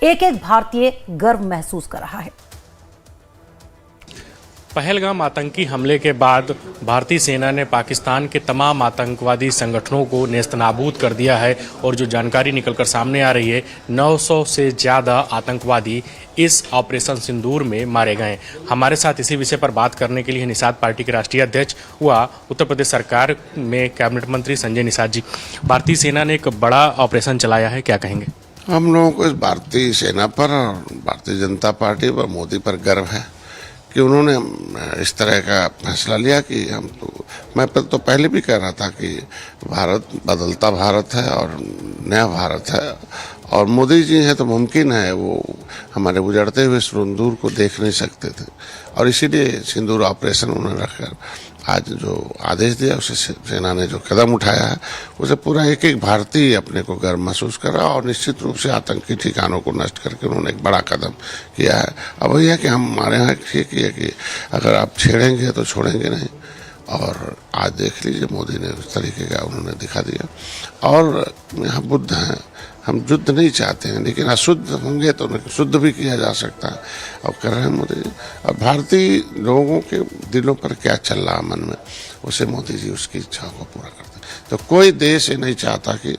एक एक भारतीय गर्व महसूस कर रहा है। पहलगाम आतंकी हमले के बाद भारतीय सेना ने पाकिस्तान के तमाम आतंकवादी संगठनों को नेस्तनाबूद कर दिया है और जो जानकारी निकलकर सामने आ रही है, 900 से ज़्यादा आतंकवादी इस ऑपरेशन सिंदूर में मारे गए। हमारे साथ इसी विषय पर बात करने के लिए निषाद पार्टी के राष्ट्रीय अध्यक्ष व उत्तर प्रदेश सरकार में कैबिनेट मंत्री संजय निषाद जी। भारतीय सेना ने एक बड़ा ऑपरेशन चलाया है, क्या कहेंगे? हम लोगों को इस भारतीय सेना पर और भारतीय जनता पार्टी पर मोदी पर गर्व है कि उन्होंने इस तरह का फैसला लिया कि मैं तो पहले भी कह रहा था कि भारत बदलता भारत है और नया भारत है और मोदी जी हैं तो मुमकिन है वो हमारे गुजरते हुए सिंदूर को देख नहीं सकते थे और इसीलिए सिंदूर ऑपरेशन उन्होंने रखकर आज जो आदेश दिया उसे सेना ने जो कदम उठाया है उसे पूरा एक एक भारतीय अपने को गर्व महसूस कर रहा है और निश्चित रूप से आतंकी ठिकानों को नष्ट करके उन्होंने एक बड़ा कदम किया है। अब वही है कि हमारे यहाँ ठीक है कि अगर आप छेड़ेंगे तो छोड़ेंगे नहीं और आज देख लीजिए मोदी ने उस तरीके का उन्होंने दिखा दिया। और यहाँ बुद्ध हैं, हम युद्ध नहीं चाहते हैं लेकिन अशुद्ध होंगे तो शुद्ध भी किया जा सकता है और कर रहे हैं मोदी जी। और भारतीय लोगों के दिलों पर क्या चल रहा मन में उसे मोदी जी उसकी इच्छा को पूरा करते हैं। तो कोई देश ये नहीं चाहता कि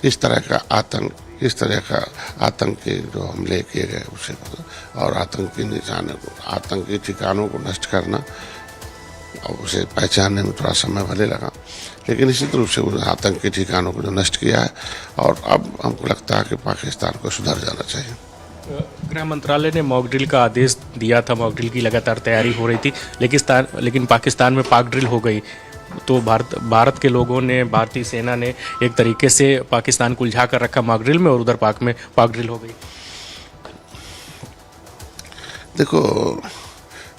इस तरह का आतंक के जो हमले किए गए उसे और आतंकी ठिकानों को नष्ट करना और उसे पहचानने में थोड़ा समय भले लगा लेकिन निश्चित रूप से उस आतंक के ठिकानों को जो नष्ट किया है और अब हमको लगता है कि पाकिस्तान को सुधर जाना चाहिए। गृह मंत्रालय ने मॉक ड्रिल का आदेश दिया था, मॉक ड्रिल की लगातार तैयारी हो रही थी लेकिन पाकिस्तान में पाक ड्रिल हो गई। तो भारत के लोगों ने, भारतीय सेना ने एक तरीके से पाकिस्तान को उलझा कर रखा मॉक ड्रिल में और उधर पाक में पाक ड्रिल हो गई। देखो,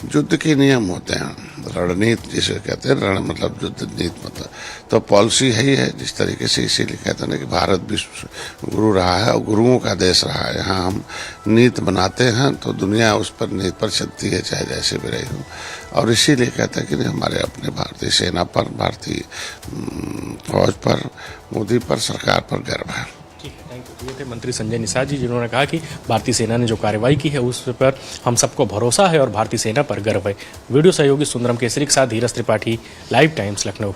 युद्ध के नियम होते हैं, रणनीति जिसे कहते हैं, रण मतलब युद्ध, नीति मतलब, तो पॉलिसी है ही है जिस तरीके से। इसीलिए कहते हैं कि भारत विश्व गुरु रहा है और गुरुओं का देश रहा है। यहाँ हम नीति बनाते हैं तो दुनिया उस पर नीति पर चलती है चाहे जैसे भी रही हो। और इसीलिए कहते हैं कि हमारे अपने भारतीय सेना पर, भारतीय फौज पर, मोदी पर, सरकार पर गर्व है। ठीक है, थैंक यू। ये थे मंत्री संजय निषाद जी जिन्होंने कहा कि भारतीय सेना ने जो कार्रवाई की है उस पर हम सबको भरोसा है और भारतीय सेना पर गर्व है। वीडियो सहयोगी सुंदरम केसरी के साथ धीरज त्रिपाठी, लाइव टाइम्स, लखनऊ।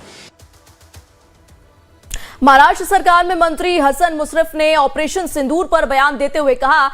महाराष्ट्र सरकार में मंत्री हसन मुश्रीफ ने ऑपरेशन सिंदूर पर बयान देते हुए कहा